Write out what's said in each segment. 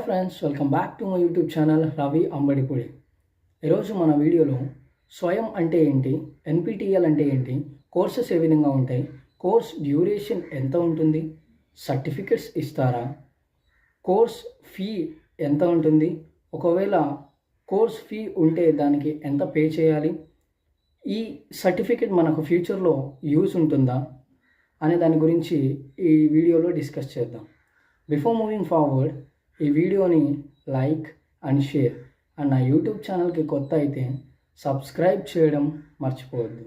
Friends, welcome back to my YouTube channel Ravi Ambadipudi. ఈరోజు మన వీడియోలో స్వయం అంటే ఏంటి, ఎన్పిటిఎల్ అంటే ఏంటి, కోర్సెస్ ఏ విధంగా ఉంటాయి, కోర్స్ డ్యూరేషన్ ఎంత ఉంటుంది, సర్టిఫికెట్స్ ఇస్తారా, కోర్స్ ఫీ ఎంత ఉంటుంది, ఒకవేళ కోర్స్ ఫీ ఉంటే దానికి ఎంత పే చేయాలి, ఈ సర్టిఫికెట్ మనకు ఫ్యూచర్లో యూజ్ ఉంటుందా అనే దాని గురించి ఈ వీడియోలో డిస్కస్ చేద్దాం. బిఫోర్ మూవింగ్ ఫార్వర్డ్, ఈ వీడియోని లైక్ అండ్ షేర్ అండ్ నా యూట్యూబ్ ఛానల్కి కొత్త అయితే సబ్స్క్రైబ్ చేయడం మర్చిపోవద్దు.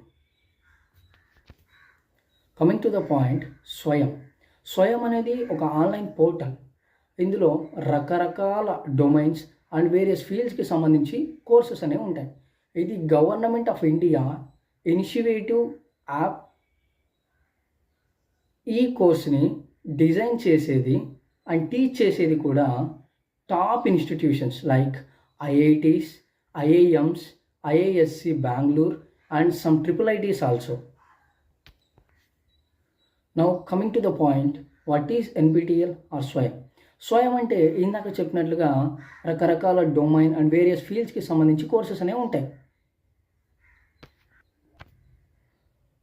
కమింగ్ టు ద పాయింట్, స్వయం అనేది ఒక ఆన్లైన్ పోర్టల్. ఇందులో రకరకాల డొమైన్స్ అండ్ వేరియస్ ఫీల్డ్స్కి సంబంధించి కోర్సెస్ అనేవి ఉంటాయి. ఇది government of India initiative app. ఈ కోర్స్ని డిజైన్ చేసేది అండ్ టీచ్ చేసేది కూడా top institutions like IITs, IIMs, IISc Bengaluru and some IIITs also. Now coming to the point, what is NPTEL or Swayam అంటే ఇందాక చెప్పినట్లుగా రకరకాల డొమైన్ అండ్ వేరియస్ ఫీల్డ్స్కి సంబంధించి కోర్సెస్ అనేవి ఉంటాయి.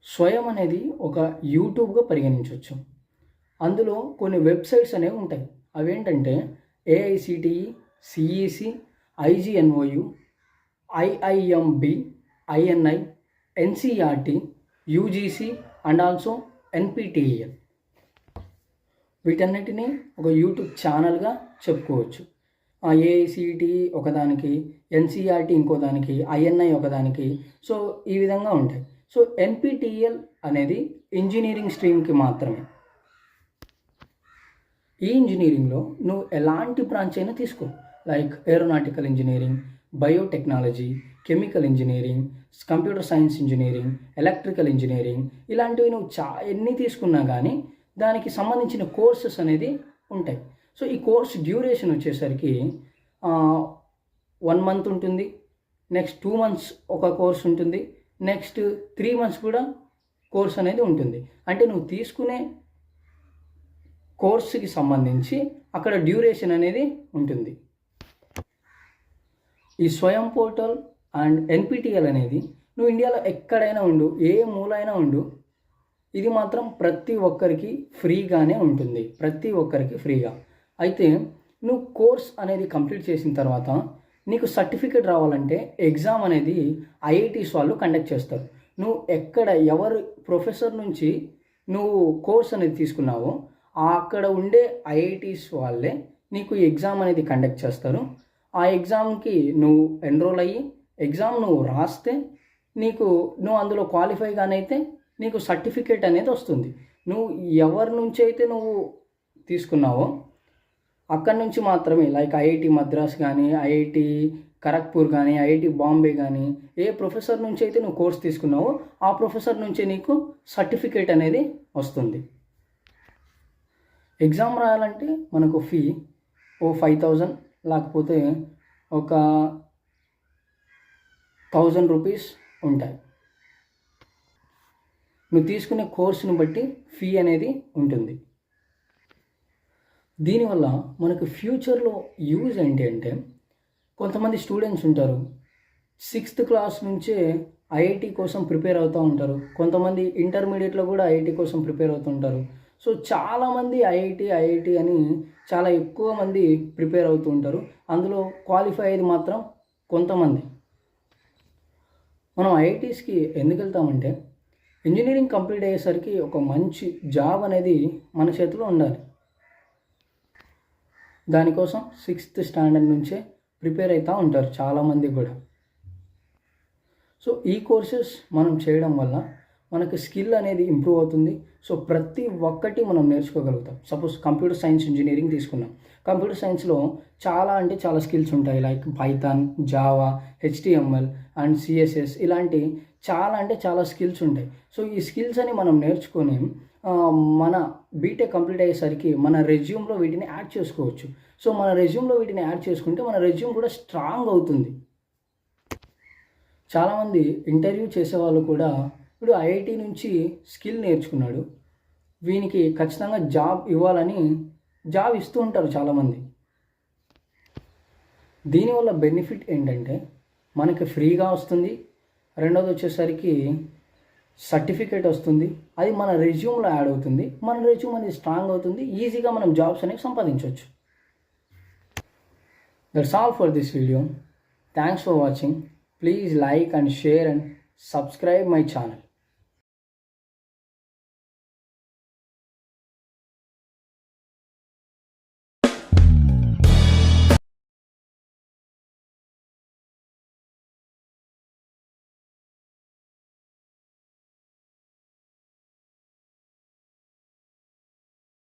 స్వయం అనేది ఒక యూట్యూబ్గా పరిగణించవచ్చు. అందులో కొన్ని వెబ్సైట్స్ అనేవి ఉంటాయి. అవేంటంటే AICTE, CEC, IGNOU, IIMB, INI, NCERT, UGC and also NPTEL. వీటన్నిటిని ఒక యూట్యూబ్ ఛానల్గా చెప్పుకోవచ్చు. AICTE ఒకదానికి, NCERT ఇంకోదానికి, INI ఒకదానికి. సో ఈ విధంగా ఉంటాయి. సో NPTEL అనేది ఇంజనీరింగ్ స్ట్రీమ్కి మాత్రమే. ఈ ఇంజనీరింగ్లో నువ్వు ఎలాంటి బ్రాంచ్ అయినా తీసుకో, like aeronautical engineering, biotechnology, chemical engineering, computer science engineering, electrical engineering, ఇలాంటివి నువ్వు ఎన్ని తీసుకున్నా కానీ దానికి సంబంధించిన కోర్సెస్ అనేది ఉంటాయి. సో ఈ కోర్స్ డ్యూరేషన్ వచ్చేసరికి 1 month ఉంటుంది, నెక్స్ట్ 2 months ఒక కోర్స్ ఉంటుంది, నెక్స్ట్ 3 months కూడా కోర్స్ అనేది ఉంటుంది. అంటే నువ్వు తీసుకునే కోర్సుకి సంబంధించి అక్కడ డ్యూరేషన్ అనేది ఉంటుంది. ఈ స్వయం పోర్టల్ అండ్ NPTEL అనేది నువ్వు ఇండియాలో ఎక్కడైనా ఉండు, ఏ మూల అయినా ఉండు, ఇది మాత్రం ప్రతి ఒక్కరికి ఫ్రీగానే ఉంటుంది, ప్రతి ఒక్కరికి ఫ్రీగా. అయితే నువ్వు కోర్స్ అనేది కంప్లీట్ చేసిన తర్వాత నీకు సర్టిఫికేట్ రావాలంటే ఎగ్జామ్ అనేది IITs వాళ్ళు కండక్ట్ చేస్తారు. నువ్వు ఎవరు ప్రొఫెసర్ నుంచి నువ్వు కోర్స్ అనేది తీసుకున్నావో అక్కడ ఉండే IITs వాళ్ళే నీకు ఎగ్జామ్ అనేది కండక్ట్ చేస్తారు. ఆ ఎగ్జామ్కి నువ్వు ఎన్రోల్ అయ్యి ఎగ్జామ్ నువ్వు రాస్తే నువ్వు అందులో క్వాలిఫై కానైతే నీకు సర్టిఫికేట్ అనేది వస్తుంది. నువ్వు ఎవరి నుంచి అయితే నువ్వు తీసుకున్నావో అక్కడి నుంచి మాత్రమే, లైక్ IIT మద్రాస్ కానీ, IIT ఖరగ్పూర్ కానీ, IIT బాంబే కానీ, ఏ ప్రొఫెసర్ నుంచి అయితే నువ్వు కోర్స్ తీసుకున్నావో ఆ ప్రొఫెసర్ నుంచే నీకు సర్టిఫికేట్ అనేది వస్తుంది. ఎగ్జామ్ రాయాలంటే మనకు ఫీ 5,000 లేకపోతే ఒక 1,000 రూపీస్ ఉంటాయి. నువ్వు తీసుకునే కోర్సును బట్టి ఫీ అనేది ఉంటుంది. దీనివల్ల మనకు ఫ్యూచర్లో యూజ్ ఏంటి అంటే, కొంతమంది స్టూడెంట్స్ ఉంటారు 6th క్లాస్ నుంచే IIT కోసం ప్రిపేర్ అవుతూ ఉంటారు. కొంతమంది ఇంటర్మీడియట్లో కూడా IIT కోసం ప్రిపేర్ అవుతుంటారు. సో చాలామంది ఐఐటి అని చాలా ఎక్కువ మంది ప్రిపేర్ అవుతూ ఉంటారు. అందులో క్వాలిఫై అయ్యేది మాత్రం కొంతమంది. మనం IITస్కి ఎందుకు వెళ్తామంటే, ఇంజనీరింగ్ కంప్లీట్ అయ్యేసరికి ఒక మంచి జాబ్ అనేది మన చేతిలో ఉండాలి. దానికోసం 6th స్టాండర్డ్ నుంచే ప్రిపేర్ అవుతూ ఉంటారు చాలామంది కూడా. సో ఈ కోర్సెస్ మనం చేయడం వల్ల మనకు స్కిల్ అనేది ఇంప్రూవ్ అవుతుంది. సో ప్రతి ఒక్కటి మనం నేర్చుకోగలుగుతాం. సపోజ్ కంప్యూటర్ సైన్స్ ఇంజనీరింగ్ తీసుకున్నాం. కంప్యూటర్ సైన్స్లో చాలా స్కిల్స్ ఉంటాయి, like Python, Java, HTML and CSS, ఇలాంటి చాలా స్కిల్స్ ఉంటాయి. సో ఈ స్కిల్స్ అని మనం నేర్చుకొని మన బీటెక్ కంప్లీట్ అయ్యేసరికి మన రెజ్యూమ్లో వీటిని యాడ్ చేసుకోవచ్చు. సో మన రెజ్యూమ్లో వీటిని యాడ్ చేసుకుంటే మన రెజ్యూమ్ కూడా స్ట్రాంగ్ అవుతుంది. చాలామంది ఇంటర్వ్యూ చేసేవాళ్ళు కూడా ఇప్పుడు IIT నుంచి స్కిల్ నేర్చుకున్నాడు, వీనికి ఖచ్చితంగా జాబ్ ఇవ్వాలని జాబ్ ఇస్తూ ఉంటారు చాలామంది. దీనివల్ల బెనిఫిట్ ఏంటంటే మనకి ఫ్రీగా వస్తుంది. రెండోది వచ్చేసరికి సర్టిఫికేట్ వస్తుంది. అది మన రెజ్యూమ్లో యాడ్ అవుతుంది. మన రెజ్యూమ్ అనేది స్ట్రాంగ్ అవుతుంది. ఈజీగా మనం జాబ్స్ అనేవి సంపాదించవచ్చు. That's all for this video. Thanks for watching. Please like and share and subscribe my channel.